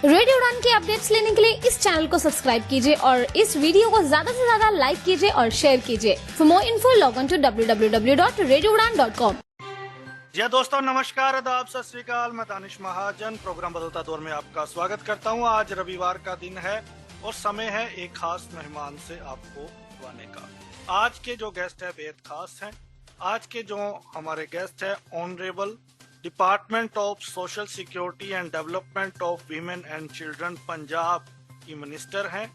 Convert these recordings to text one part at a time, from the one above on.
Radio उड़ान के updates लेने के लिए इस चैनल को सब्सक्राइब कीजिए और इस वीडियो को ज्यादा से ज्यादा लाइक कीजिए और शेयर कीजिए। For more info log on to www.radioudan.com। जी दोस्तों, नमस्कार, आदाब, सत श्री अकाल। मैं दानिश महाजन प्रोग्राम बदलता दौर में आपका स्वागत करता हूं। आज रविवार का दिन है और समय है एक खास मेहमान से आपको बुलाने का। आज के जो गेस्ट है बेहद खास हैं। आज के जो हमारे गेस्ट है honourable department of social security and development of women and children Punjab की मिनिस्टर हैं,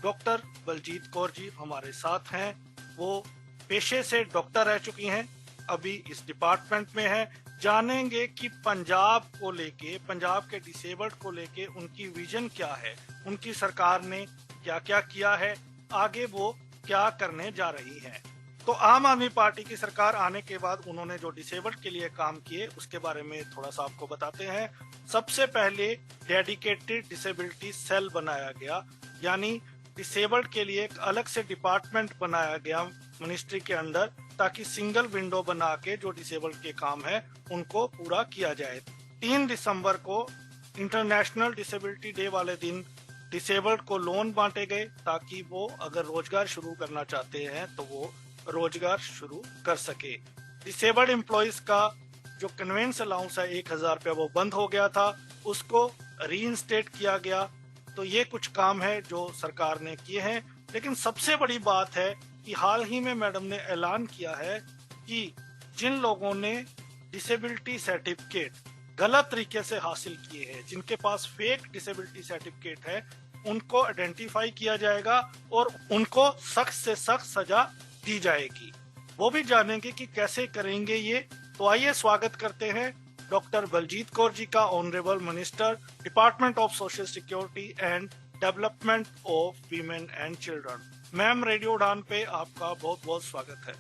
डॉक्टर बलजीत कौर जी हमारे साथ हैं। वो पेशे से डॉक्टर रह चुकी हैं, अभी इस डिपार्टमेंट में है। जानेंगे कि पंजाब को लेके, पंजाब के डिसेबल्ड को लेके उनकी विजन क्या है, उनकी सरकार ने क्या क्या किया है, आगे वो क्या करने जा रही है। तो आम आदमी पार्टी की सरकार आने के बाद उन्होंने जो डिसेबल्ड के लिए काम किए उसके बारे में थोड़ा सा आपको बताते हैं। सबसे पहले डेडिकेटेड डिसेबिलिटी सेल बनाया गया, यानी डिसेबल्ड के लिए एक अलग से डिपार्टमेंट बनाया गया मिनिस्ट्री के अंदर, ताकि सिंगल विंडो बना के जो डिसेबल्ड के काम है उनको पूरा किया जाए। 3 दिसंबर को इंटरनेशनल डिसेबिलिटी डे वाले दिन डिसेबल्ड को लोन बांटे गए, ताकि वो अगर रोजगार शुरू करना चाहते हैं तो वो रोजगार शुरू कर सके। डिसेबल्ड एम्प्लॉइज का जो कन्वेंस अलाउंस है 1000 रुपया, वो बंद हो गया था, उसको रीइंस्टेट किया गया। तो ये कुछ काम है जो सरकार ने किए हैं। लेकिन सबसे बड़ी बात है कि हाल ही में मैडम ने ऐलान किया है कि जिन लोगों ने डिसेबिलिटी सर्टिफिकेट गलत तरीके से हासिल किए हैं, जिनके पास फेक डिसेबिलिटी सर्टिफिकेट है, उनको आइडेंटिफाई किया जाएगा और उनको सख्त से सख्त सजा दी जाएगी। वो भी जानेंगे कि कैसे करेंगे ये। तो आइए स्वागत करते हैं डॉक्टर बलजीत कौर जी का, honourable minister department of social security and development of women and children. Ma'am, radio उड़ान पे आपका बहुत बहुत स्वागत है।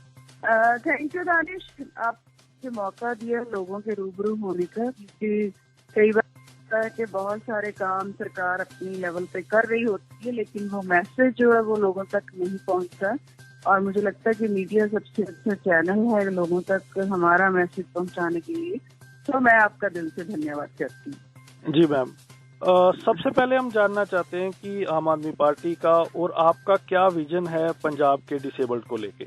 थैंक यू दानिश, आपने मौका दिया लोगों के रूबरू होने का, क्योंकि कई बार होता है कि बहुत सारे काम सरकार अपनी लेवल पे कर रही होती है, लेकिन वो मैसेज जो है वो लोगों तक नहीं पहुंचता। और मुझे लगता है कि मीडिया सबसे अच्छा चैनल है लोगों तक हमारा मैसेज पहुंचाने के लिए। तो मैं आपका दिल से धन्यवाद करती हूँ। जी मैम, सबसे पहले हम जानना चाहते हैं कि आम आदमी पार्टी का और आपका क्या विजन है पंजाब के डिसेबल्ड को लेके।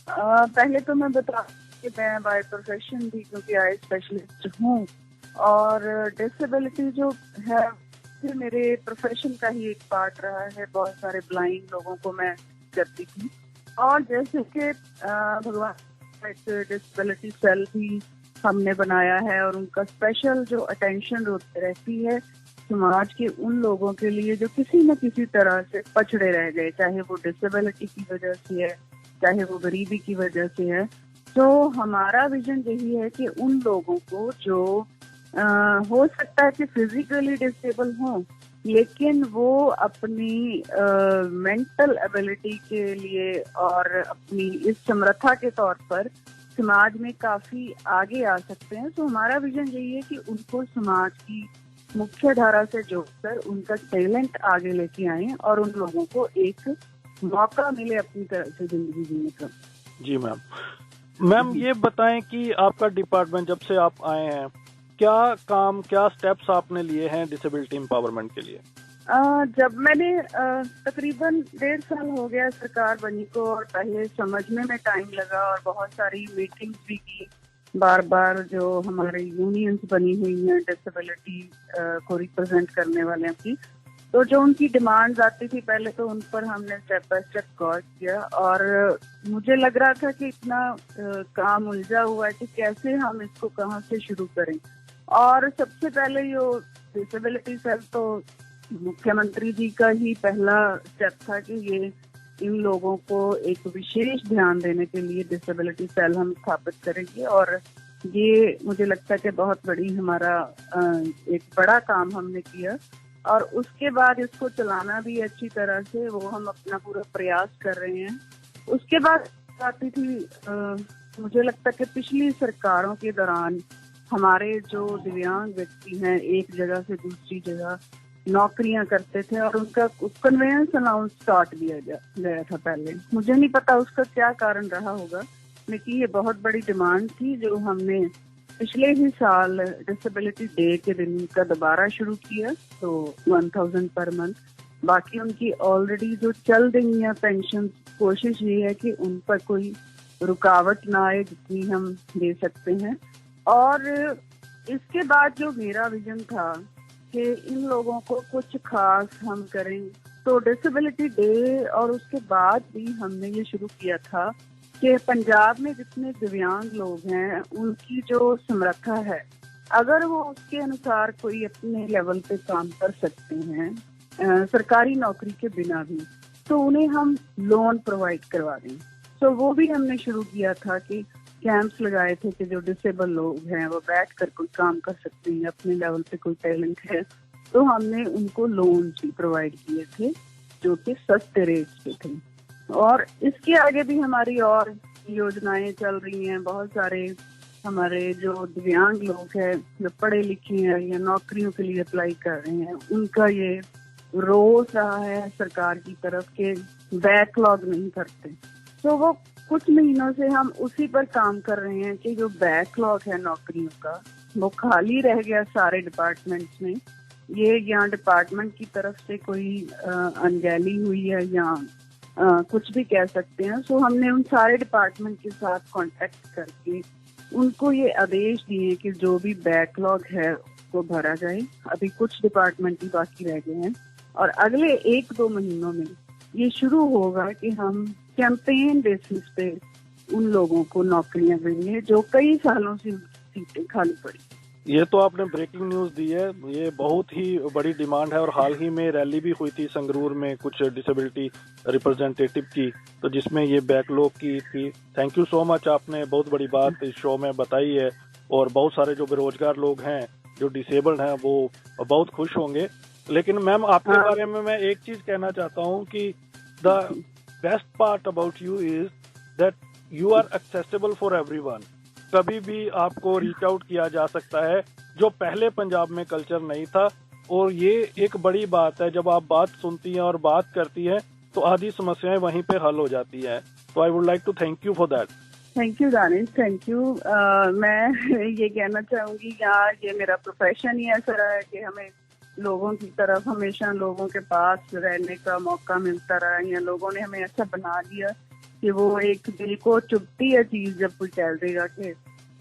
पहले तो मैं बता कि मैं बाय प्रोफेशन भी, क्योंकि आई स्पेशलिस्ट हूँ, और डिसेबिलिटी जो है फिर मेरे प्रोफेशन का ही एक पार्ट रहा है। बहुत सारे ब्लाइंड लोगों को मैं करती थी, और जैसे कि भगवान एक डिसेबिलिटी सेल भी हमने बनाया है, और उनका स्पेशल जो अटेंशन रहती है समाज के उन लोगों के लिए जो किसी न किसी तरह से पछड़े रह गए, चाहे वो डिसेबिलिटी की वजह से है, चाहे वो गरीबी की वजह से है। तो हमारा विजन यही है कि उन लोगों को जो हो सकता है कि फिजिकली डिसेबल हो, लेकिन वो अपनी मेंटल एबिलिटी के लिए और अपनी इस समर्था के तौर पर समाज में काफी आगे आ सकते हैं। तो हमारा विजन यही है कि उनको समाज की मुख्य धारा से जोड़कर उनका टैलेंट आगे लेके आए और उन लोगों को एक मौका मिले अपनी तरह से जिंदगी जीने का। जी मैम, ये बताएं कि आपका डिपार्टमेंट जब से आप आए हैं, क्या स्टेप्स आपने लिए हैं डिसेबिलिटी एम्पावरमेंट के लिए? जब मैंने तकरीबन 1.5 साल हो गया सरकार बनी को, और पहले समझने में टाइम लगा और बहुत सारी मीटिंग्स भी की, बार बार जो हमारे यूनियंस बनी हुई हैं डिसेबिलिटी को रिप्रेजेंट करने वाले की, तो जो उनकी डिमांड्स आती थी पहले तो उन पर हमने स्टेप बाय स्टेप गौर किया। और मुझे लग रहा था कि इतना काम उलझा हुआ है कि कैसे हम इसको कहाँ से शुरू करें। और सबसे पहले ये डिसेबिलिटी सेल तो मुख्यमंत्री जी का ही पहला स्टेप था कि ये इन लोगों को एक विशेष ध्यान देने के लिए डिसेबिलिटी सेल हम स्थापित करेंगे। और ये मुझे लगता है कि बहुत बड़ी हमारा एक बड़ा काम हमने किया, और उसके बाद इसको चलाना भी अच्छी तरह से वो हम अपना पूरा प्रयास कर रहे हैं। उसके बाद आती थी मुझे लगता है कि पिछली सरकारों के दौरान हमारे जो दिव्यांग व्यक्ति हैं एक जगह से दूसरी जगह नौकरियां करते थे, और उनका कन्वेंस अलाउंस काट दिया गया था पहले। मुझे नहीं पता उसका क्या कारण रहा होगा, लेकिन ये बहुत बड़ी डिमांड थी जो हमने पिछले ही साल डिसेबिलिटी डे के दिन का दोबारा शुरू किया, तो 1000 पर मंथ। बाकी उनकी ऑलरेडी जो चल रही है पेंशन, कोशिश ये है कि उन पर कोई रुकावट ना आए जितनी हम दे सकते हैं। और इसके बाद जो मेरा विजन था कि इन लोगों को कुछ खास हम करें, तो डिसेबिलिटी डे और उसके बाद भी हमने ये शुरू किया था कि पंजाब में जितने दिव्यांग लोग हैं उनकी जो समर्था है, अगर वो उसके अनुसार कोई अपने लेवल पे काम कर सकते हैं सरकारी नौकरी के बिना भी, तो उन्हें हम लोन प्रोवाइड करवा दें। तो वो भी हमने शुरू किया था कि कैंप्स लगाए थे कि जो डिसेबल लोग हैं वो बैठ कर कोई काम कर सकते हैं, अपने लेवल पे कोई टैलेंट है, तो हमने उनको लोन भी प्रोवाइड किए थे जो कि सस्ते रेट पे थे। और इसके आगे भी हमारी और योजनाएं चल रही हैं। बहुत सारे हमारे जो दिव्यांग लोग हैं जो पढ़े लिखे हैं या नौकरियों के लिए अप्लाई कर रहे हैं, उनका ये रोज रहा है सरकार की तरफ के बैकलॉग नहीं करते। तो वो कुछ महीनों से हम उसी पर काम कर रहे हैं कि जो बैकलॉग है नौकरियों का वो खाली रह गया सारे डिपार्टमेंट्स में। ये यहाँ डिपार्टमेंट की तरफ से कोई अनगैली हुई है या कुछ भी कह सकते हैं। सो हमने उन सारे डिपार्टमेंट के साथ कांटेक्ट करके उनको ये आदेश दिए कि जो भी बैकलॉग है उसको भरा जाए। अभी कुछ डिपार्टमेंट ही बाकी रह गए हैं और अगले 1-2 महीनों में ये शुरू होगा कि हम कैंपेन बेसिस पे उन लोगों को नौकरियां देंगे जो कई सालों से सीटें खाली पड़ी। ये तो आपने ब्रेकिंग न्यूज दी है, ये बहुत ही बड़ी डिमांड है। और हाल ही में रैली भी हुई थी संगरूर में कुछ डिसेबिलिटी रिप्रेजेंटेटिव की, तो जिसमें ये बैकलॉग की थी। थैंक यू सो मच, आपने बहुत बड़ी बात इस शो में बताई है और बहुत सारे जो बेरोजगार लोग हैं जो डिसेबल्ड हैं वो बहुत खुश होंगे। लेकिन मैम आपके बारे में मैं एक चीज कहना चाहता हूँ कि the best part about you is that you are accessible for everyone. कभी भी आपको रीच आउट किया जा सकता है, जो पहले पंजाब में कल्चर नहीं था। और ये एक बड़ी बात है, जब आप बात सुनती हैं और बात करती हैं तो आधी समस्याएं वहीं पे हल हो जाती है। तो I would like to thank you for that. Thank you Danish, thank you. मैं ये कहना चाहूंगी यार, ये मेरा प्रोफेशन ही ऐसा रहा है कि हमें लोगों की तरफ हमेशा लोगों के पास रहने का मौका मिलता रहा, या लोगों ने हमें ऐसा बना दिया कि वो एक दिल को चुभती है चीज जब कोई कह देगा कि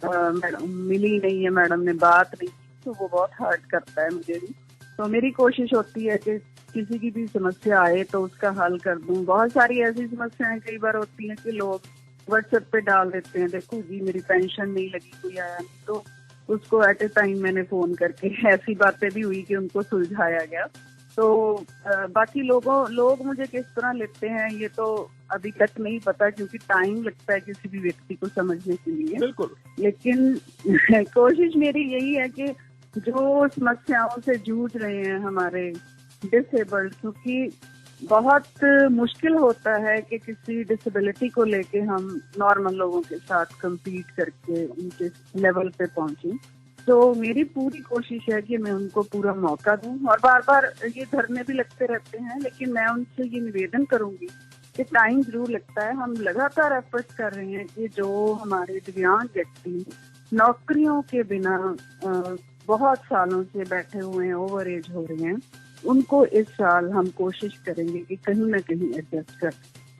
मैडम मिली नहीं है, मैडम ने बात नहीं की, तो वो बहुत हर्ट करता है मुझे भी। तो मेरी कोशिश होती है कि किसी की भी समस्या आए तो उसका हल कर दूं। बहुत सारी ऐसी समस्याएं कई बार होती हैं कि लोग व्हाट्सएप पे डाल देते हैं, देखो जी मेरी पेंशन नहीं लगी, कोई आया नहीं, तो उसको एट ए टाइम मैंने फोन करके ऐसी बातें भी हुई कि उनको सुलझाया गया। तो बाकी लोग मुझे किस तरह लेते हैं ये तो अभी तक नहीं पता, क्योंकि टाइम लगता है किसी भी व्यक्ति को समझने के लिए। बिल्कुल। लेकिन कोशिश मेरी यही है कि जो समस्याओं से जूझ रहे हैं हमारे डिसेबल्ड, क्योंकि बहुत मुश्किल होता है कि किसी डिसेबिलिटी को लेके हम नॉर्मल लोगों के साथ compete करके उनके लेवल पे पहुंचे। तो मेरी पूरी कोशिश है कि मैं उनको पूरा मौका दूं। और बार बार ये धरने भी लगते रहते हैं, लेकिन मैं उनसे ये निवेदन करूंगी कि टाइम जरूर लगता है, हम लगातार एफर्ट कर रहे हैं कि जो हमारे दिव्यांग व्यक्ति नौकरियों के बिना बहुत सालों से बैठे हुए हैं, ओवर एज हो रहे हैं, उनको इस साल हम कोशिश करेंगे कि कहीं ना कहीं एडजस्ट कर।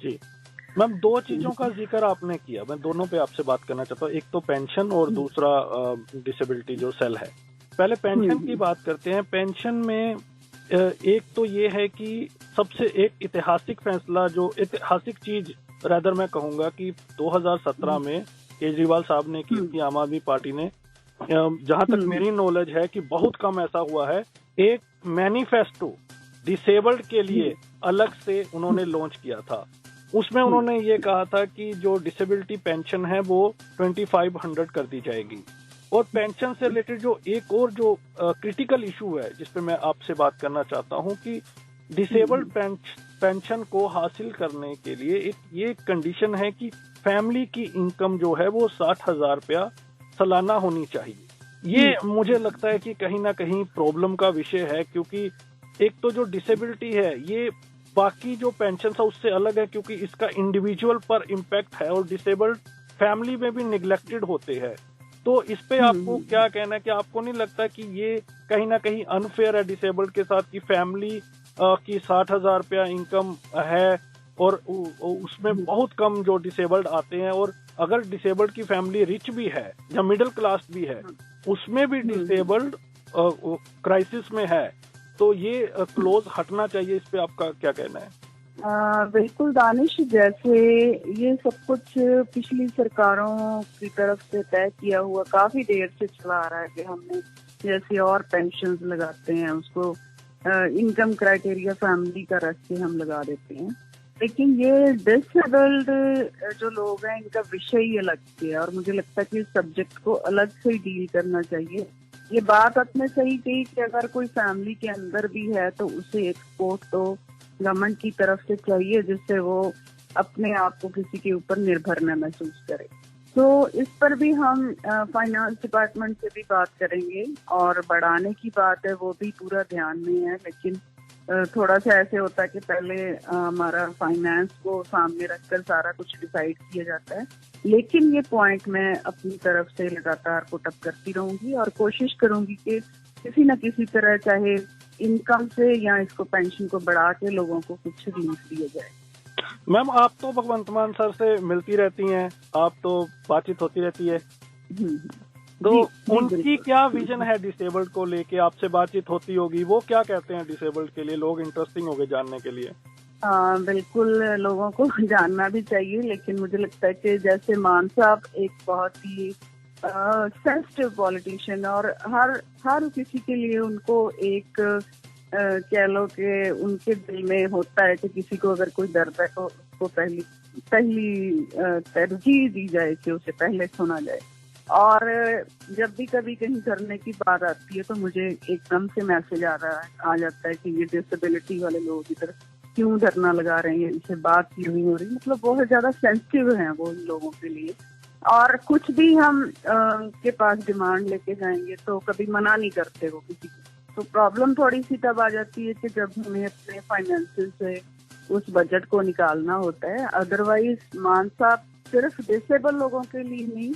जी मैम, 2 चीजों का जिक्र आपने किया, मैं दोनों पे आपसे बात करना चाहता हूँ। एक तो पेंशन और दूसरा डिसेबिलिटी जो सेल है। पहले पेंशन की बात करते हैं। पेंशन में एक तो ये है कि सबसे एक ऐतिहासिक फैसला, जो ऐतिहासिक चीज रादर मैं कहूंगा कि 2017 में केजरीवाल साहब ने की थी, आम आदमी पार्टी ने। जहां तक मेरी नॉलेज है कि बहुत कम ऐसा हुआ है, एक मैनिफेस्टो डिसेबल्ड के लिए अलग से उन्होंने लॉन्च किया था। उसमें उन्होंने ये कहा था कि जो डिसेबिलिटी पेंशन है वो 2500 कर दी जाएगी। और पेंशन से रिलेटेड जो एक और जो क्रिटिकल इशू है जिस पे मैं आपसे बात करना चाहता हूँ कि डिसेबल्ड पेंशन को हासिल करने के लिए ये कंडीशन है कि फैमिली की इनकम जो है वो 60,000 रुपया सालाना होनी चाहिए। ये मुझे लगता है कि कहीं ना कहीं प्रॉब्लम का विषय है, क्योंकि एक तो जो डिसेबिलिटी है ये बाकी जो पेंशन है उससे अलग है, क्योंकि इसका इंडिविजुअल पर इम्पैक्ट है और डिसेबल्ड फैमिली में भी निगलेक्टेड होते हैं। तो इस पे आपको क्या कहना है कि आपको नहीं लगता कि ये कहीं ना कहीं अनफेयर है डिसेबल्ड के साथ कि फैमिली की 60,000 रुपया इनकम है और उसमें बहुत कम जो डिसेबल्ड आते हैं, और अगर डिसेबल्ड की फैमिली रिच भी है या मिडिल क्लास भी है उसमें भी डिसेबल्ड क्राइसिस में है, तो ये क्लोज हटना चाहिए। इस पे आपका क्या कहना है? बिल्कुल दानिश, जैसे ये सब कुछ पिछली सरकारों की तरफ से तय किया हुआ काफी देर से चला आ रहा है कि हमने जैसे और पेंशन लगाते हैं उसको इनकम क्राइटेरिया फैमिली का रख के हम लगा देते हैं, लेकिन ये डिसेबल्ड जो लोग हैं इनका विषय ही अलग से है और मुझे लगता है कि इस सब्जेक्ट को अलग से डील करना चाहिए। ये बात आपने सही कही कि अगर कोई फैमिली के अंदर भी है तो उसे एक सपोर्ट तो गवर्नमेंट की तरफ से चाहिए जिससे वो अपने आप को किसी के ऊपर निर्भर न महसूस करे। तो इस पर भी हम फाइनेंस डिपार्टमेंट से भी बात करेंगे और बढ़ाने की बात है वो भी पूरा ध्यान में है, लेकिन थोड़ा सा ऐसे होता है कि पहले हमारा फाइनेंस को सामने रखकर सारा कुछ डिसाइड किया जाता है, लेकिन ये पॉइंट मैं अपनी तरफ से लगातार पुट अप करती रहूंगी और कोशिश करूंगी कि किसी न किसी तरह चाहे इनकम से या इसको पेंशन को बढ़ा के लोगों को कुछ रिलीफ दिया जाए। मैम, आप तो भगवंत मान सर से मिलती रहती हैं, आप तो बातचीत होती रहती है, तो उनकी क्या विजन है डिसेबल्ड को लेके? आपसे बातचीत होती होगी, वो क्या कहते हैं डिसेबल्ड के लिए? लोग इंटरेस्टिंग हो गए जानने के लिए। बिल्कुल लोगों को जानना भी चाहिए, लेकिन मुझे लगता है कि जैसे मान साहब एक बहुत ही सेंसिटिव पॉलिटिशियन और हर किसी के लिए उनको एक कह लो कि उनके दिल में होता है कि किसी को अगर कोई दर्द है तो उसको पहली तरजीह दी जाए कि उसे पहले सुना जाए। और जब भी कभी कहीं करने की बात आती है तो मुझे एकदम से मैसेज आ जाता है कि ये डिसेबिलिटी वाले लोग इधर क्यों धरना लगा रहे हैं, इनसे बात क्यों नहीं हो रही। मतलब बहुत ज्यादा सेंसिटिव हैं वो इन लोगों के लिए, और कुछ भी हम के पास डिमांड लेके जाएंगे तो कभी मना नहीं करते वो किसी को। तो प्रॉब्लम थोड़ी सी तब आ जाती है कि जब हमें अपने फाइनेंसेस से उस बजट को निकालना होता है। अदरवाइज मान साहब सिर्फ डिसेबल लोगों के लिए नहीं,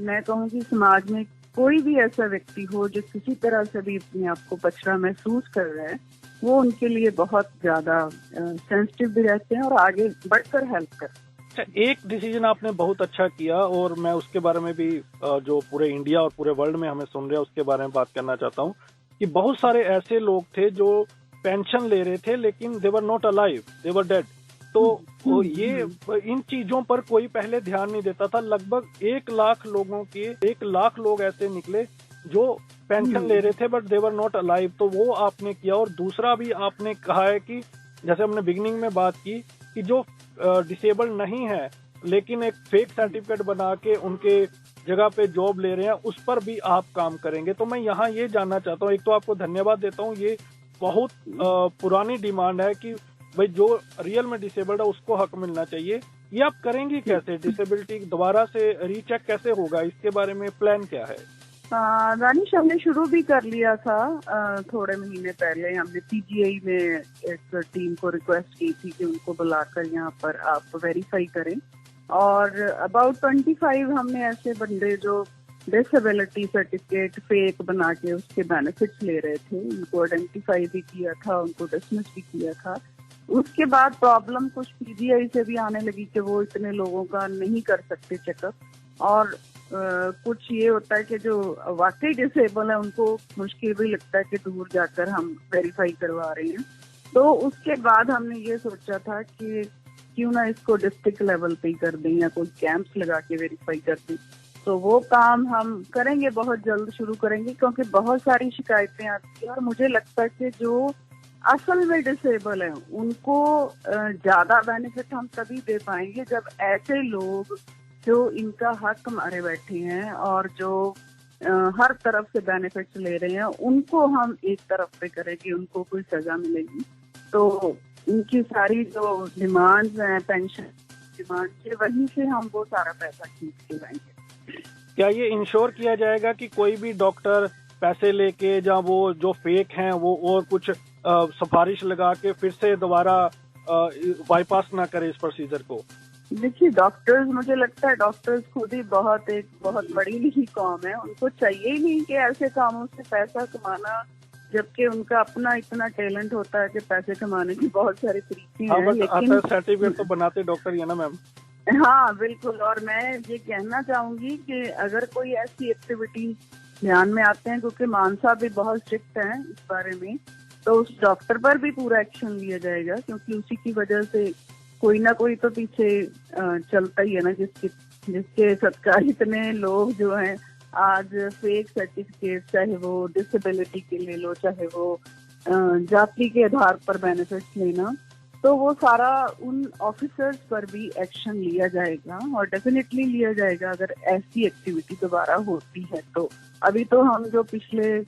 मैं कहूँगी समाज में कोई भी ऐसा व्यक्ति हो जो किसी तरह से भी अपने आप को पछड़ा महसूस कर रहा है, वो उनके लिए बहुत ज्यादा सेंसिटिव भी रहते हैं और आगे बढ़कर हेल्प करते हैं। अच्छा, एक डिसीजन आपने बहुत अच्छा किया और मैं उसके बारे में भी जो पूरे इंडिया और पूरे वर्ल्ड में हमें सुन रहे हैं उसके बारे में बात करना चाहता हूँ कि बहुत सारे ऐसे लोग थे जो पेंशन ले रहे थे लेकिन they were not alive, they were dead. तो ये इन चीजों पर कोई पहले ध्यान नहीं देता था। लगभग 1 लाख लोग ऐसे निकले जो पेंशन ले रहे थे but they were not alive, तो वो आपने किया। और दूसरा भी आपने कहा है कि जैसे हमने बिगिनिंग में बात की कि जो डिसेबल नहीं है लेकिन एक फेक सर्टिफिकेट बना के उनके जगह पे जॉब ले रहे हैं, उस पर भी आप काम करेंगे। तो मैं यहाँ ये जानना चाहता हूँ, एक तो आपको धन्यवाद देता हूँ, ये बहुत पुरानी डिमांड है कि भाई जो रियल में डिसेबल्ड है उसको हक मिलना चाहिए। ये आप करेंगे कैसे? डिसेबिलिटी दोबारा से रीचेक कैसे होगा? इसके बारे में प्लान क्या है? दानिश, हमने शुरू भी कर लिया था थोड़े महीने पहले। हमने पीजीआई में एक टीम को रिक्वेस्ट की थी कि उनको बुलाकर यहाँ पर आप वेरीफाई करें, और अबाउट 25 हमने ऐसे बंदे जो डिसेबिलिटी सर्टिफिकेट फेक बना के उसके बेनिफिट्स ले रहे थे, उनको आइडेंटिफाई भी किया था, उनको डिसमिस भी किया था। उसके बाद प्रॉब्लम कुछ पीजीआई से भी आने लगी कि वो इतने लोगों का नहीं कर सकते चेकअप, और कुछ ये होता है कि जो वाकई डिसेबल है उनको मुश्किल भी लगता है कि दूर जाकर हम वेरीफाई करवा रहे हैं। तो उसके बाद हमने ये सोचा था कि क्यों ना इसको डिस्ट्रिक्ट लेवल पे ही कर दें या कोई कैंप्स लगा के वेरीफाई कर दें। तो वो काम हम करेंगे, बहुत जल्द शुरू करेंगे, क्योंकि बहुत सारी शिकायतें आती हैं और मुझे लगता है कि जो असल में डिसेबल है उनको ज्यादा बेनिफिट हम तभी दे पाएंगे जब ऐसे लोग जो इनका हक मारे बैठे हैं और जो हर तरफ से बेनिफिट्स ले रहे हैं उनको हम एक तरफ पे करें कि उनको कोई सजा मिलेगी। तो इनकी सारी जो डिमांड्स हैं, पेंशन डिमांड से, वहीं से हम वो सारा पैसा खींच के लाएंगे। क्या ये इंश्योर किया जाएगा कि कोई भी डॉक्टर पैसे लेके या वो जो फेक हैं वो और कुछ सिफारिश लगा के फिर से दोबारा बाईपास ना करे इस प्रोसीजर को? देखिए डॉक्टर्स, मुझे लगता है डॉक्टर्स खुद ही एक बहुत बड़ी ही कौम है। उनको चाहिए ही नहीं कि ऐसे कामों से पैसा कमाना, जबकि उनका अपना इतना टैलेंट होता है कि पैसे कमाने की बहुत सारे तरीके हैं। लेकिन सर्टिफिकेट तो बनाते डॉक्टर ही है ना मैम। हाँ बिल्कुल, और मैं ये कहना चाहूंगी कि अगर कोई ऐसी एक्टिविटी ध्यान में आते हैं, क्योंकि मानसा भी बहुत स्ट्रिक्ट है इस बारे में, तो उस डॉक्टर पर भी पूरा एक्शन लिया जाएगा, क्योंकि उसी की वजह से कोई ना कोई तो पीछे चलता ही है ना, जिसके सदका इतने लोग जो हैं आज फेक सर्टिफिकेट, चाहे वो डिसेबिलिटी के ले लो, चाहे वो जाति के आधार पर बेनिफिट लेना, तो वो सारा उन ऑफिसर्स पर भी एक्शन लिया जाएगा और डेफिनेटली लिया जाएगा अगर ऐसी एक्टिविटी दोबारा होती है। तो अभी तो हम जो पिछले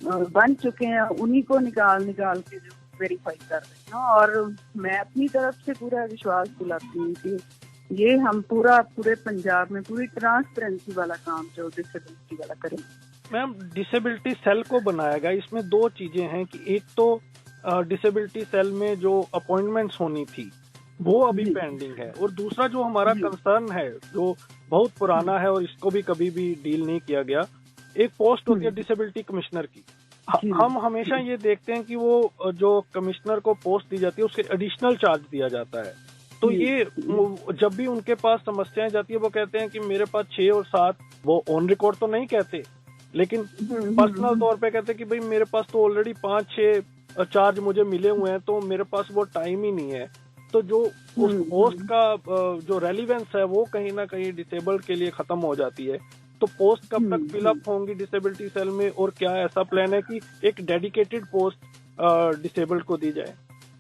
बन चुके हैं उन्हीं को निकाल के जो वेरीफाई कर रहे हैं, और मैं अपनी तरफ से पूरा विश्वास दिलाती हूँ कि ये हम पूरे पंजाब में पूरी ट्रांसपेरेंसी वाला काम जो डिसेबिलिटी वाला करेंगे। मैम डिसेबिलिटी सेल को बनाया गया, इसमें दो चीजें हैं कि एक तो डिसेबिलिटी सेल में जो अपॉइंटमेंट्स होनी थी वो अभी पेंडिंग है, और दूसरा जो हमारा कंसर्न है जो बहुत पुराना है और इसको भी कभी भी डील नहीं किया गया, एक पोस्ट होती है डिसेबिलिटी कमिश्नर की। हम हमेशा ये देखते हैं कि वो जो कमिश्नर को पोस्ट दी जाती है उसके एडिशनल चार्ज दिया जाता है। तो ये जब भी उनके पास समस्याएं जाती है वो कहते हैं कि मेरे पास 6 और 7, वो ऑन रिकॉर्ड तो नहीं कहते लेकिन पर्सनल तौर पे कहते हैं कि भाई मेरे पास तो ऑलरेडी 5-6 चार्ज मुझे मिले हुए हैं, तो मेरे पास वो टाइम ही नहीं है। तो जो उस पोस्ट का जो रेलिवेंस है वो कहीं ना कहीं डिसेबल्ड के लिए खत्म हो जाती है। तो पोस्ट कब तक फिलअप होंगी डिसेबिलिटी सेल में, और क्या ऐसा प्लान है कि एक डेडिकेटेड पोस्ट डिसेबल्ड को दी जाए?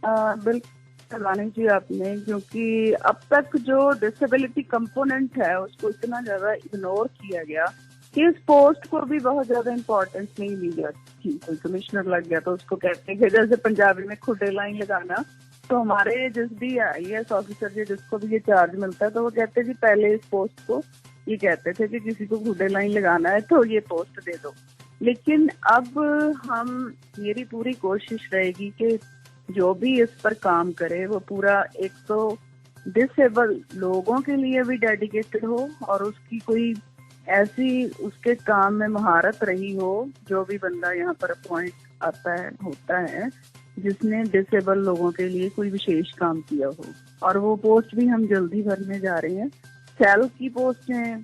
बिल्कुल रानी जी आपने, क्योंकि अब तक जो डिसेबिलिटी कंपोनेंट है उसको इतना ज्यादा इग्नोर किया गया कि इस पोस्ट को भी बहुत ज्यादा इम्पोर्टेंस नहीं दी जाती। कोई कमिश्नर लग गया तो उसको कहते हैं, जैसे पंजाबी में खुडे लाइन लगाना, तो हमारे जिस भी IAS ऑफिसर जी जिसको भी ये चार्ज मिलता है तो वो कहते हैं जी पहले इस पोस्ट को ये कहते थे कि किसी को खुडे लाइन लगाना है तो ये पोस्ट दे दो। लेकिन अब मेरी पूरी कोशिश रहेगी कि जो भी इस पर काम करे वो पूरा एक तो डिसेबल लोगों के लिए भी डेडिकेटेड हो, और उसकी कोई ऐसी उसके काम में महारत रही हो, जो भी बंदा यहाँ पर अपॉइंट होता है जिसने डिसेबल लोगों के लिए कोई विशेष काम किया हो। और वो पोस्ट भी हम जल्दी भरने जा रहे हैं। सेल की पोस्टें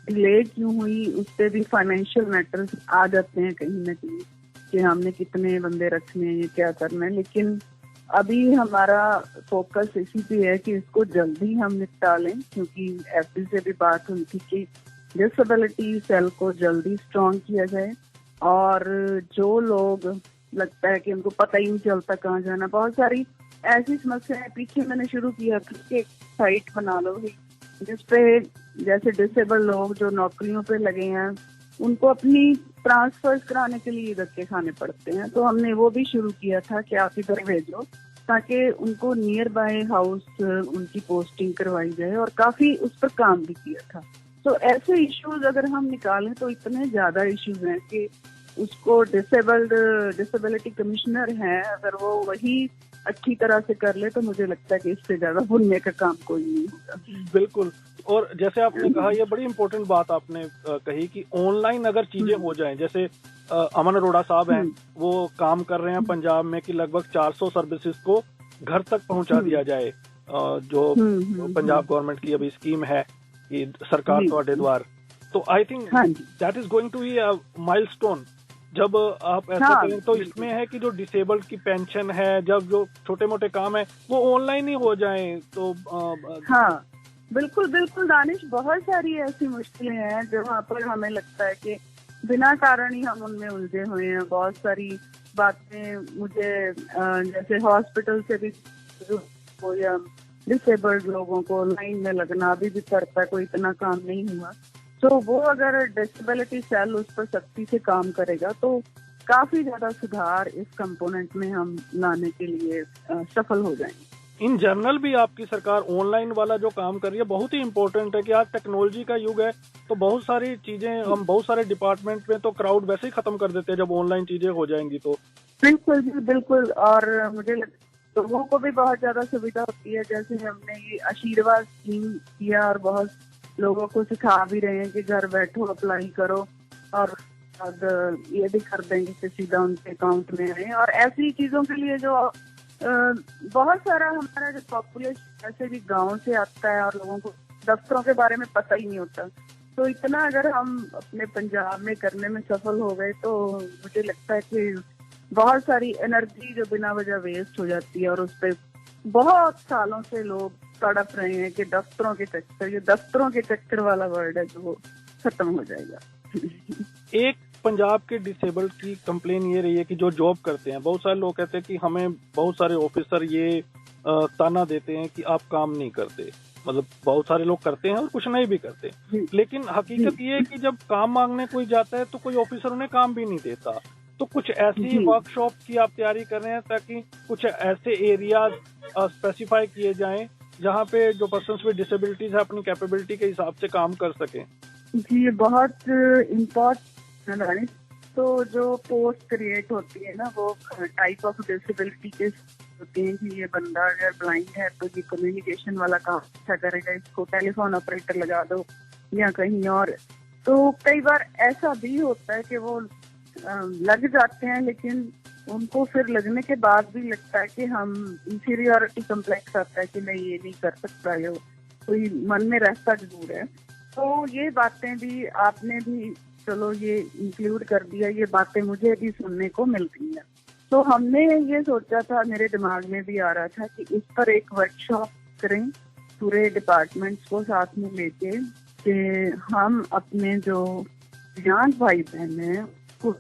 डिले क्यों हुई, उस पर भी फाइनेंशियल मैटर्स आ जाते हैं कहीं ना कहीं कि हमने कितने बंदे रखने हैं, क्या करना है। लेकिन अभी हमारा फोकस इसी पे है कि इसको जल्दी हम निपटा लें, क्योंकि FD से भी बात हुई थी कि डिसेबिलिटी सेल को जल्दी स्ट्रॉन्ग किया जाए। और जो लोग लगता है कि उनको पता ही नहीं चलता कहाँ जाना, बहुत सारी ऐसी समस्याएं पीछे मैंने शुरू किया था कि एक साइट बना लो जिसपे जैसे डिसेबल लोग जो नौकरियों पे लगे हैं उनको अपनी ट्रांसफर कराने के लिए धक्के खाने पड़ते हैं, तो हमने वो भी शुरू किया था कि आप इधर भेजो ताकि उनको नियर बाय हाउस उनकी पोस्टिंग करवाई जाए, और काफी उस पर काम भी किया था। तो ऐसे इश्यूज अगर हम निकालें तो इतने ज्यादा इश्यूज हैं कि उसको डिसेबिलिटी कमिश्नर है, अगर वो वही अच्छी तरह से कर ले तो मुझे लगता है कि इससे ज्यादा भूलने का काम कोई नहीं होगा। बिल्कुल। और जैसे आपने कहा, ये बड़ी इंपॉर्टेंट बात आपने कही कि ऑनलाइन अगर चीजें हो जाएं, जैसे अमन अरोड़ा साहब हैं, वो काम कर रहे हैं पंजाब में कि लगभग 400 सर्विसेज को घर तक पहुंचा दिया जाए, जो पंजाब गवर्नमेंट की अभी स्कीम है कि सरकार ਤੁਹਾਡੇ द्वार। तो I think that is going to be a milestone जब आप ऐसा करें। तो इसमें है कि जो डिसेबल्ड की पेंशन है, जब जो छोटे मोटे काम है वो ऑनलाइन ही हो जाएं, तो हाँ बिल्कुल बिल्कुल दानिश, बहुत सारी ऐसी मुश्किलें हैं जहाँ पर हमें लगता है कि बिना कारण ही हम उनमें उलझे हुए हैं। बहुत सारी बातें मुझे जैसे हॉस्पिटल से भी हो या डिसेबल्ड लोगों को लाइन में लगना अभी भी पड़ता है, कोई इतना काम नहीं हुआ। तो वो अगर डिसेबिलिटी सेल उस पर सख्ती से काम करेगा तो काफी ज्यादा सुधार इस कंपोनेंट में हम लाने के लिए सफल हो जाएंगे। इन जनरल भी आपकी सरकार ऑनलाइन वाला जो काम कर रही है बहुत ही इम्पोर्टेंट है कि आज टेक्नोलॉजी का युग है, तो बहुत सारी चीजें हम बहुत सारे डिपार्टमेंट में तो क्राउड वैसे ही खत्म कर देते हैं जब ऑनलाइन चीजें हो जाएंगी। तो बिल्कुल जी बिल्कुल। और मुझे लोगों को भी बहुत ज्यादा सुविधा होती है। जैसे हमने ये आशीर्वाद स्कीम किया और बहुत लोगों को सिखा भी रहे हैं कि घर बैठो अप्लाई करो और ये भी कर देंगे कि सीधा उनके अकाउंट में आए। और ऐसी चीजों के लिए जो बहुत सारा हमारा जो पॉपुलेशन ऐसे भी गांव से आता है और लोगों को दफ्तरों के बारे में पता ही नहीं होता, तो इतना अगर हम अपने पंजाब में करने में सफल हो गए तो मुझे लगता है कि बहुत सारी एनर्जी जो बिना वजह वेस्ट हो जाती है और उस पर बहुत सालों से लोग तड़प रहे हैं कि दफ्तरों के चक्कर, ये दफ्तरों के चक्कर वाला वर्ड है जो वो खत्म हो जाएगा। एक पंजाब के डिसेबल्ड की कंप्लेन ये रही है कि जो जॉब करते हैं, बहुत सारे लोग कहते हैं कि हमें बहुत सारे ऑफिसर ये ताना देते हैं कि आप काम नहीं करते। मतलब बहुत सारे लोग करते हैं और कुछ नहीं भी करते, लेकिन हकीकत ये है कि जब काम मांगने कोई जाता है तो कोई ऑफिसर उन्हें काम भी नहीं देता। तो कुछ ऐसी वर्कशॉप की आप तैयारी कर रहे हैं ताकि कुछ ऐसे एरिया स्पेसिफाई किए जाएं जहां पे जो पर्सन्स विद डिसेबिलिटीज है अपनी कैपेबिलिटी के हिसाब से काम कर सकें। जी, ये बहुत इम्पोर्टेंट है। तो जो पोस्ट क्रिएट होती है ना, वो टाइप ऑफ डिसेबिलिटी के होती है कि ये बंदा अगर ब्लाइंड है तो ये कम्युनिकेशन वाला काम अच्छा करेगा, इसको टेलीफोन ऑपरेटर लगा दो या कहीं और। तो कई बार ऐसा भी होता है कि वो लग जाते हैं, लेकिन उनको फिर लगने के बाद भी लगता है कि हम इंफीरियरिटी कम्प्लेक्स आता है कि नहीं ये नहीं कर सकता, ये कोई मन में रहता जरूर है। तो ये बातें भी आपने भी चलो ये इंक्लूड कर दिया, ये बातें मुझे भी सुनने को मिलती हैं। तो हमने ये सोचा था, मेरे दिमाग में भी आ रहा था कि इस पर एक वर्कशॉप करें पूरे डिपार्टमेंट्स को साथ में लेके, कि हम अपने जो यंग भाई बहन हैं उस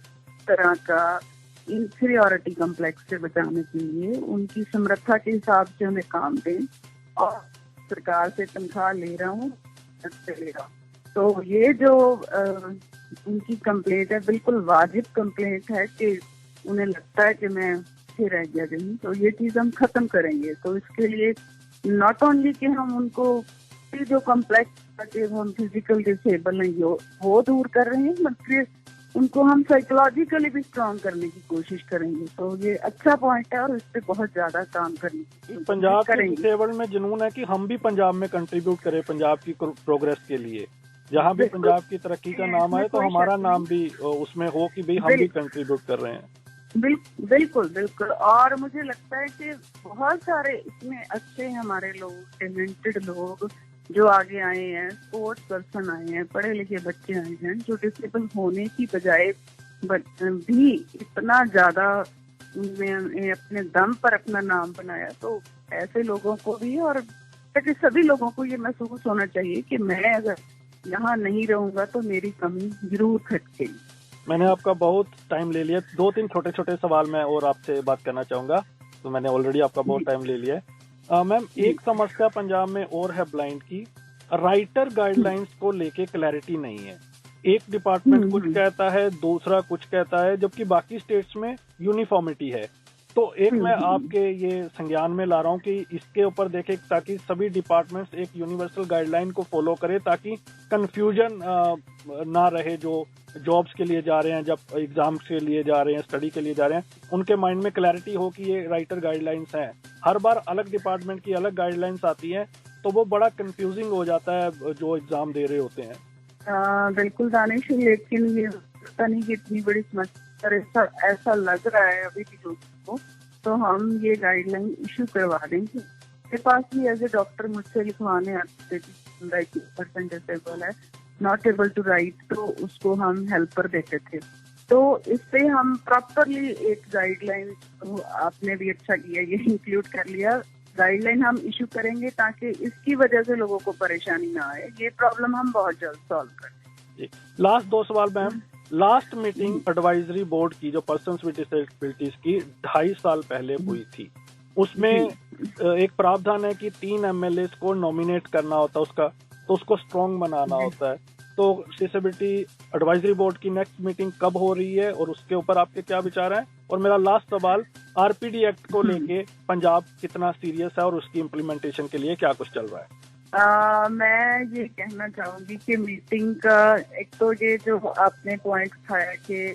तरह का इंफीरियरिटी कम्प्लेक्स से बचाने के लिए उनकी समर्था के हिसाब से उन्हें काम दें। और सरकार से तनख्वाह ले रहा हूँ, ले रहा हूँ। तो ये जो उनकी कंप्लेंट है बिल्कुल वाजिब कंप्लेंट है कि उन्हें लगता है कि मैं फिर रह गया कहीं, तो ये चीज हम खत्म करेंगे। तो इसके लिए नॉट ओनली कि हम उनको जो कम्प्लेक्स हम फिजिकल डिसेबल हैं वो दूर कर रहे हैं, बल्कि उनको हम साइकोलॉजिकली भी स्ट्रॉन्ग करने की कोशिश करेंगे। तो ये अच्छा पॉइंट है और इस पे बहुत ज्यादा काम करने पंजाब के डिसेबल्ड में जुनून है कि हम भी पंजाब में कंट्रीब्यूट करें पंजाब की प्रोग्रेस के लिए। जहाँ भी पंजाब की तरक्की का नाम आए तो हमारा नाम भी उसमें हो कि भाई हम भी कंट्रीब्यूट कर रहे हैं। बिल्कुल बिल्कुल। और मुझे लगता है कि बहुत सारे इसमें अच्छे हमारे लोग, टैलेंटेड लोग जो आगे आए हैं, स्पोर्ट्स पर्सन आए हैं, पढ़े लिखे बच्चे आए हैं, जो डिसेबल होने की बजाय भी इतना ज्यादा उन्होंने अपने दम पर अपना नाम बनाया। तो ऐसे लोगों को भी, और सभी लोगों को ये महसूस होना चाहिए कि मैं अगर यहाँ नहीं रहूंगा तो मेरी कमी जरूर खटकेगी। मैंने आपका बहुत टाइम ले लिया, 2-3 छोटे छोटे सवाल मैं और आपसे बात करना चाहूंगा, तो मैंने ऑलरेडी आपका बहुत टाइम ले लिया है। मैम, एक समस्या पंजाब में और है ब्लाइंड की, राइटर गाइडलाइंस को लेके क्लैरिटी नहीं है। एक डिपार्टमेंट कुछ कहता है, दूसरा कुछ कहता है, जबकि बाकी स्टेट्स में यूनिफॉर्मिटी है। तो एक मैं आपके ये संज्ञान में ला रहा हूँ कि इसके ऊपर देखें ताकि सभी डिपार्टमेंट्स एक यूनिवर्सल गाइडलाइन को फॉलो करें, ताकि कंफ्यूजन ना रहे। जो जॉब्स के लिए जा रहे हैं, जब एग्जाम्स के लिए जा रहे हैं, स्टडी के लिए जा रहे हैं, उनके माइंड में क्लैरिटी हो कि ये राइटर गाइडलाइंस हैं। हर बार अलग डिपार्टमेंट की अलग गाइडलाइंस आती हैं, तो वो बड़ा कंफ्यूजिंग हो जाता है जो एग्जाम दे रहे होते हैं। बिल्कुल दानिश, लेकिन ये पता नहीं कि इतनी बड़ी समस्या, ऐसा लग रहा है अभी भी लोगों को। तो हम ये गाइडलाइन इशू करवा देंगे। मेरे पास भी एज ए डॉक्टर मुझसे लिखवाने आते थे, 80% डिसेबल है, नॉट एबल टू राइट, तो उसको हम हेल्पर देते थे। तो इस पे हम प्रॉपरली एक गाइडलाइन, आपने भी अच्छा किया ये इंक्लूड कर लिया, गाइडलाइन हम इशू करेंगे ताकि इसकी वजह से लोगों को परेशानी ना आए। ये प्रॉब्लम हम बहुत जल्द सॉल्व करें। लास्ट 2 सवाल ma'am. Last meeting advisory board की जो पर्सन्स विद डिसेबिलिटीज की 2.5 साल पहले हुई थी, उसमें एक प्रावधान है कि 3 MLA को नॉमिनेट करना होता है उसका, तो उसको स्ट्रॉन्ग बनाना होता है। तो डिसेबिलिटी एडवाइजरी बोर्ड की नेक्स्ट मीटिंग कब हो रही है और उसके ऊपर आपके क्या विचार हैं? और मेरा लास्ट सवाल, RPD एक्ट को लेके पंजाब कितना सीरियस है और उसकी इम्प्लीमेंटेशन के लिए क्या कुछ चल रहा है? मैं ये कहना चाहूंगी कि मीटिंग का एक तो ये जो आपने पॉइंट उठाया कि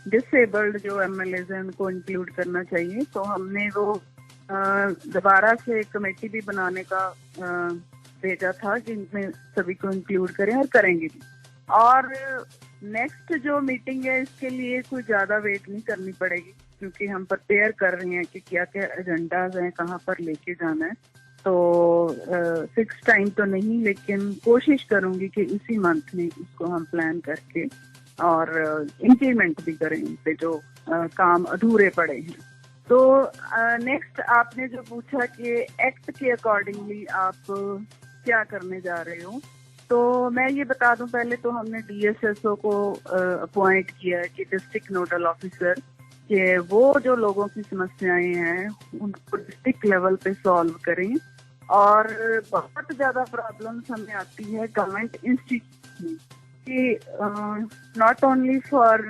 डिसेबल्ड जो MLAs हैं उनको इंक्लूड करना चाहिए, तो हमने वो दोबारा से कमेटी भी बनाने का भेजा था जिनमें सभी को इंक्लूड करें और करेंगे भी। और नेक्स्ट जो मीटिंग है इसके लिए कोई ज्यादा वेट नहीं करनी पड़ेगी, क्योंकि हम प्रिपेयर कर रहे हैं कि क्या क्या एजेंडाज हैं, कहाँ पर लेके जाना है। तो फिक्स टाइम तो नहीं, लेकिन कोशिश करूंगी कि इसी मंथ में इसको हम प्लान करके और इम्प्लीमेंट भी करें इन पे जो काम अधूरे पड़े हैं। तो नेक्स्ट आपने जो पूछा कि एक्ट के अकॉर्डिंगली आप क्या करने जा रहे हो, तो मैं ये बता दूं, पहले तो हमने DSSO को अपॉइंट किया है कि डिस्ट्रिक्ट नोडल ऑफिसर, कि वो जो लोगों की समस्याएं हैं उनको डिस्ट्रिक्ट लेवल पे सॉल्व करें। और बहुत ज्यादा प्रॉब्लम्स हमें आती है गवर्नमेंट इंस्टीट्यूट में कि नॉट ओनली फॉर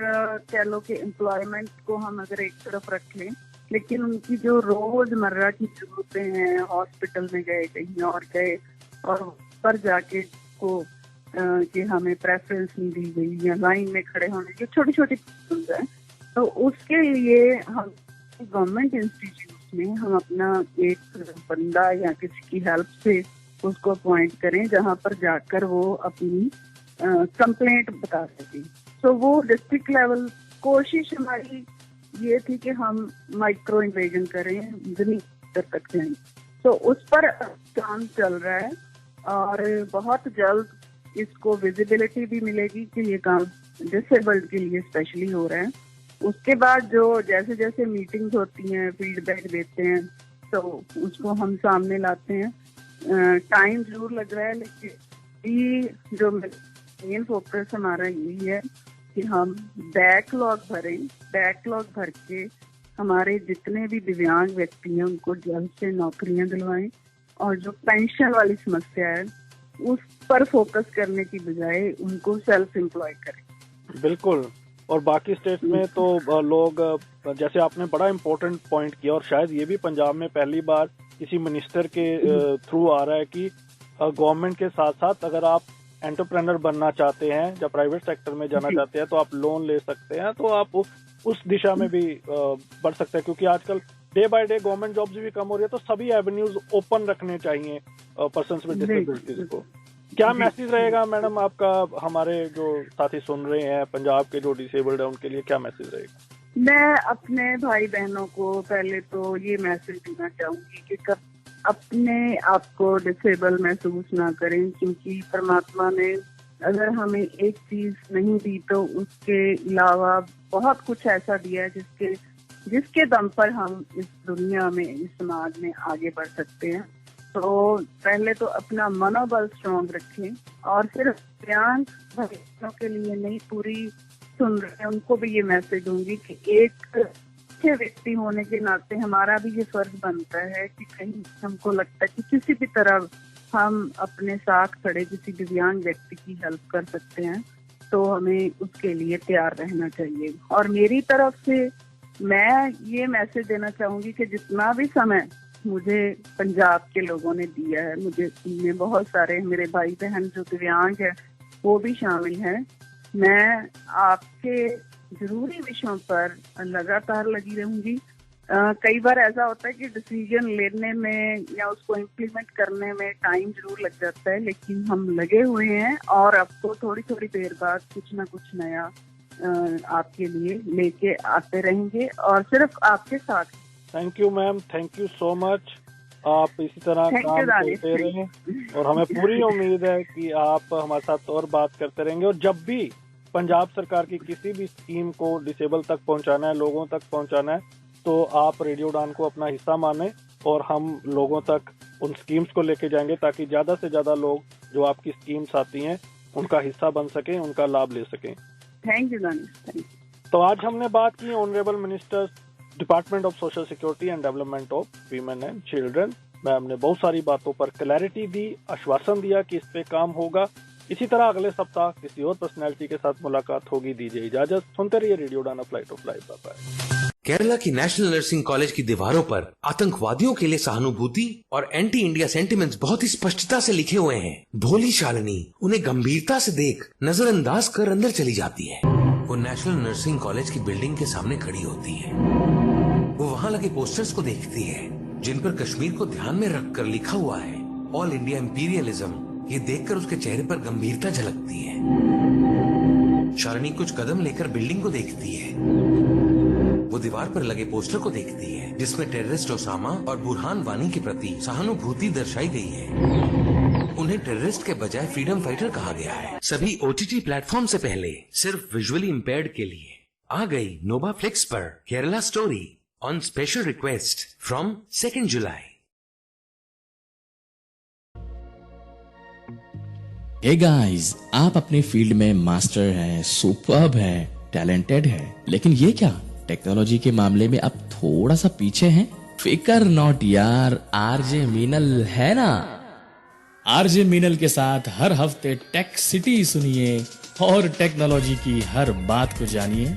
कह लो कि एम्प्लॉयमेंट को हम अगर एक तरफ रख लें, लेकिन उनकी जो रोजमर्रा की जरूरतें हैं, हॉस्पिटल में गए, कहीं और गए और पर जाके को कि हमें प्रेफरेंस नहीं दी गई या लाइन में खड़े होने की छोटी छोटी प्रॉब्लम्स हैं, तो उसके लिए हम गवर्नमेंट इंस्टीट्यूट में हम अपना एक बंदा या किसी की हेल्प से उसको अपॉइंट करें, जहां पर जाकर वो अपनी कंप्लेंट बता सके। तो वो डिस्ट्रिक्ट लेवल कोशिश हमारी ये थी कि हम माइक्रो इन्वेजन करें, जमीन तक जाएं। तो उस पर काम चल रहा है और बहुत जल्द इसको विजिबिलिटी भी मिलेगी कि ये काम डिसेबल्ड के लिए स्पेशली हो रहा है। उसके बाद जो जैसे जैसे मीटिंग्स होती हैं, फीडबैक देते हैं, तो उसको हम सामने लाते हैं। टाइम जरूर लग रहा है, लेकिन ये जो मेन फोकस हमारा यही है कि हम बैकलॉग भरें, बैकलॉग भर के हमारे जितने भी दिव्यांग व्यक्ति हैं उनको जल्द से नौकरियां दिलवाएं, और जो पेंशन वाली समस्या है उस पर फोकस करने की बजाय उनको सेल्फ एम्प्लॉय करें। बिल्कुल। और बाकी स्टेट में तो लोग, जैसे आपने बड़ा इम्पोर्टेंट पॉइंट किया, और शायद ये भी पंजाब में पहली बार किसी मिनिस्टर के थ्रू आ रहा है कि गवर्नमेंट के साथ साथ अगर आप एंटरप्रेन्योर बनना चाहते हैं या प्राइवेट सेक्टर में जाना चाहते हैं तो आप लोन ले सकते हैं। तो आप उस दिशा में भी बढ़ सकते हैं, क्योंकि आजकल day by day government jobs भी कम हो रही है, तो सभी एवेन्यूज ओपन रखने चाहिए पर्सन्स विद डिसेबिलिटीज को। क्या मैसेज रहेगा मैडम आपका, हमारे जो साथी सुन रहे हैं पंजाब के जो डिसेबल्ड है उनके लिए क्या मैसेज रहेगा? मैं अपने भाई बहनों को पहले तो ये मैसेज देना चाहूंगी कि अपने आप को डिसेबल महसूस ना करें, क्योंकि परमात्मा ने अगर हमें एक चीज नहीं दी तो उसके अलावा बहुत कुछ ऐसा दिया है जिसके दम पर हम इस दुनिया में, इस समाज में आगे बढ़ सकते हैं। तो पहले तो अपना मनोबल स्ट्रॉन्ग रखें, और सिर्फ दिव्यांग भाइयों के लिए नहीं, पूरी सुन रहे हैं उनको भी ये मैसेज दूंगी कि एक अच्छे व्यक्ति होने के नाते हमारा भी ये फर्ज बनता है कि कहीं हमको लगता है कि किसी भी तरह हम अपने साथ खड़े किसी दिव्यांग व्यक्ति की हेल्प कर सकते हैं, तो हमें उसके लिए तैयार रहना चाहिए। और मेरी तरफ से मैं ये मैसेज देना चाहूंगी कि जितना भी समय मुझे पंजाब के लोगों ने दिया है, मुझे इनमें बहुत सारे मेरे भाई बहन जो दिव्यांग है वो भी शामिल हैं, मैं आपके जरूरी विषयों पर लगातार लगी रहूंगी। कई बार ऐसा होता है कि डिसीजन लेने में या उसको इम्प्लीमेंट करने में टाइम जरूर लग जाता है, लेकिन हम लगे हुए हैं और आपको थोड़ी थोड़ी देर बाद कुछ ना कुछ नया आपके लिए लेके आते रहेंगे, और सिर्फ आपके साथ। Thank you ma'am, thank you so much. आप इसी तरह काम करते रहें और हमें पूरी उम्मीद है कि आप हमारे साथ और बात करते रहेंगे। और जब भी पंजाब सरकार की किसी भी स्कीम को डिसेबल तक पहुंचाना है, लोगों तक पहुंचाना है, तो आप रेडियो उड़ान को अपना हिस्सा माने और हम लोगों तक उन स्कीम्स को लेके जाएंगे ताकि ज्यादा से ज्यादा लोग जो आपकी स्कीम्स आती हैं उनका हिस्सा बन सकें, उनका लाभ ले सकें। Thank you Danish. तो आज हमने बात की honourable minister department of social security and development of women and children. Ma'am ने बहुत सारी बातों पर क्लैरिटी दी, आश्वासन दिया कि इस पे काम होगा। इसी तरह अगले सप्ताह किसी और पर्सनैलिटी के साथ मुलाकात होगी। दीजिए इजाजत, सुनते रहिए radio Udaan, flight of life. Bye. Kerala की नेशनल नर्सिंग कॉलेज की दीवारों पर आतंकवादियों के लिए सहानुभूति और एंटी इंडिया सेंटिमेंट्स बहुत ही स्पष्टता से लिखे हुए हैं। भोली शालिनी उन्हें गंभीरता से देख नजरअंदाज कर अंदर चली जाती है। वो नेशनल नर्सिंग कॉलेज की बिल्डिंग के सामने खड़ी होती है। वो वहाँ लगे पोस्टर्स को देखती है जिन पर कश्मीर को ध्यान में रखकर लिखा हुआ है ऑल इंडिया इंपीरियलिज्म। ये देखकर उसके चेहरे पर गंभीरता झलकती है। शालिनी कुछ कदम लेकर बिल्डिंग को देखती है। वो दीवार पर लगे पोस्टर को देखती है जिसमें टेररिस्ट ओसामा और बुरहान वानी के प्रति सहानुभूति दर्शाई गई है। उन्हें टेररिस्ट के बजाय फ्रीडम फाइटर कहा गया है। सभी OTT प्लेटफॉर्म से पहले सिर्फ विजुअली इम्पेयर्ड के लिए आ गई नोवा फ्लिक्स पर Kerala story on special request from 2 July. Hey guys, आप अपने फील्ड में मास्टर हैं, सुपर्ब हैं, टैलेंटेड हैं, लेकिन ये क्या टेक्नोलॉजी के मामले में अब थोड़ा सा पीछे हैं? फिकर नॉट यार, आरजे मीनल है ना। आरजे मीनल के साथ हर हफ्ते टेक सिटी सुनिए और टेक्नोलॉजी की हर बात को जानिए।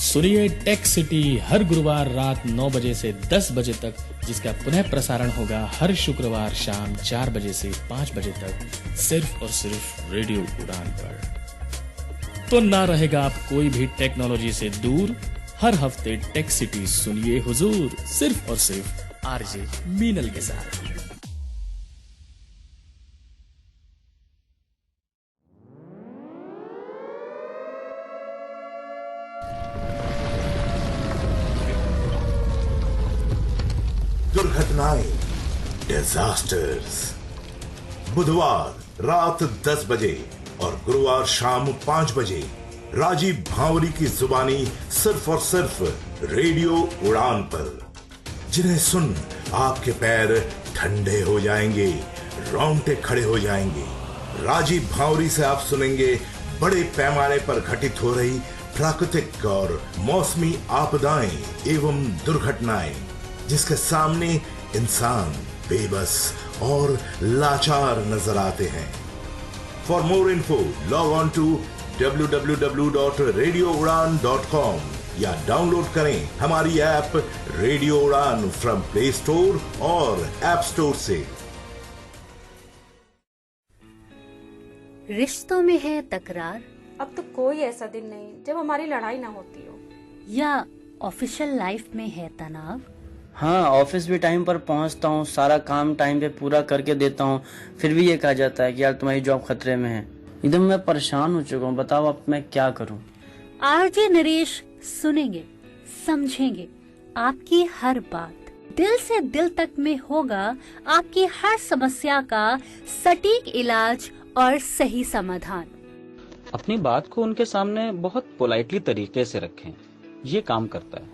सुनिए टेक सिटी हर गुरुवार रात 9 बजे से 10 बजे तक, जिसका पुनः प्रसारण होगा हर शुक्रवार शाम 4 बजे से 5 बजे तक, सिर्फ और सिर्फ रेडियो उड़ान पर। तो ना रहेगा आप कोई भी टेक्नोलॉजी से दूर। हर हफ्ते टेक सिटी सुनिए हुजूर, सिर्फ और सिर्फ आरजे मीनल के साथ। दुर्घटनाएं, डिजास्टर्स। बुधवार रात 10 बजे और गुरुवार शाम 5 बजे राजीव भांवरी की जुबानी सिर्फ और सिर्फ रेडियो उड़ान पर, जिन्हें सुन आपके पैर ठंडे हो जाएंगे, रोंगटे खड़े हो जाएंगे। राजीव भांवरी से आप सुनेंगे बड़े पैमाने पर घटित हो रही प्राकृतिक और मौसमी आपदाएं एवं दुर्घटनाएं, जिसके सामने इंसान बेबस और लाचार नजर आते हैं। For more info log on to www.radioudan.com या डाउनलोड करें हमारी app radio Udaan from Play Store और ऐप स्टोर से। रिश्तों में है तकरार, अब तो कोई ऐसा दिन नहीं जब हमारी लड़ाई ना होती हो। या ऑफिशियल लाइफ में है तनाव। हाँ, ऑफिस भी टाइम पर पहुंचता हूँ, सारा काम टाइम पे पूरा करके देता हूँ, फिर भी ये कहा जाता है कि यार तुम्हारी जॉब खतरे में है। एकदम मैं परेशान हो चुका हूँ, बताओ अब मैं क्या करूँ। आरजे नरेश सुनेंगे, समझेंगे आपकी हर बात, दिल से दिल तक में होगा आपकी हर समस्या का सटीक इलाज और सही समाधान। अपनी बात को उनके सामने बहुत पोलाइटली तरीके से रखें, ये काम करता है।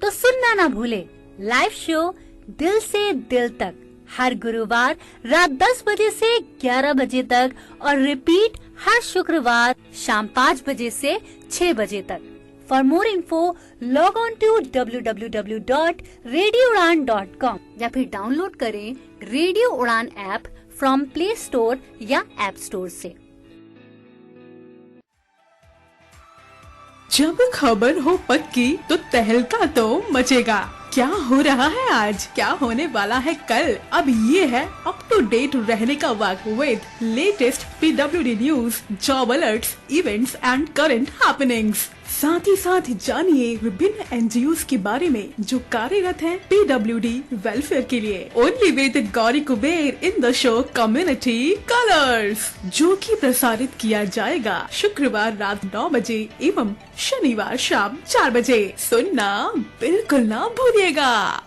तो सुनना ना भूले लाइव शो दिल से दिल तक हर गुरुवार रात 10 बजे से 11 बजे तक और रिपीट हर शुक्रवार शाम 5 बजे से 6 बजे तक। For more info log on to www.radioudan.com या फिर डाउनलोड करें radio Udaan app from Play Store या ऐप स्टोर से। जब खबर हो पक्की तो तहलका तो मचेगा। क्या हो रहा है आज, क्या होने वाला है कल, अब ये है अप टू डेट रहने का वक्त with latest PWD news, job alerts, events and current happenings. साथ ही साथ जानिए विभिन्न NGOs के बारे में जो कार्यरत हैं PWD वेलफेयर के लिए। Only with Gauri Kuber in the show community colours, जो कि प्रसारित किया जाएगा शुक्रवार रात 9 बजे एवं शनिवार शाम 4 बजे। सुनना बिल्कुल ना भूलिएगा।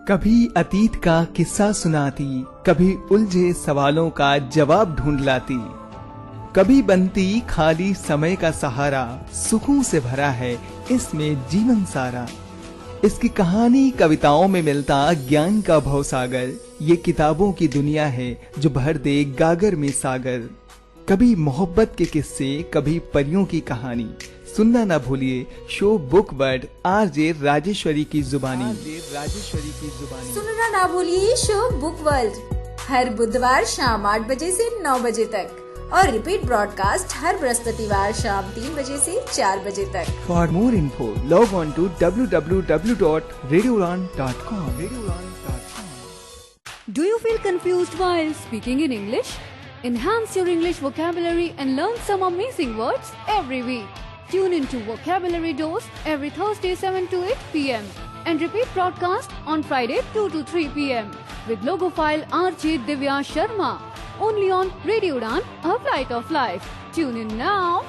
कभी अतीत का किस्सा सुनाती, कभी उलझे सवालों का जवाब ढूंढ लाती, कभी बनती खाली समय का सहारा, सुखों से भरा है इसमें जीवन सारा। इसकी कहानी कविताओं में मिलता ज्ञान का भवसागर, ये किताबों की दुनिया है जो भर दे गागर में सागर। कभी मोहब्बत के किस्से, कभी परियों की कहानी। सुनना ना भूलिए show book word RJ Rajeshwari की जुबानी। सुनना ना भूलिए शो बुक वर्ल्ड हर बुधवार शाम 8 बजे से 9 बजे तक और रिपीट ब्रॉडकास्ट हर बृहस्पतिवार शाम 3 बजे से 4 बजे तक। For more info log on to www.radioudan.com. Do you feel confused while speaking in English? Enhance your English vocabulary and learn some amazing words every week. Tune into Vocabulary Dose every Thursday 7 to 8 p.m. and repeat broadcast on Friday 2 to 3 p.m. with logophile RJ Divya Sharma. Only on Radio Udan, a flight of life. Tune in now.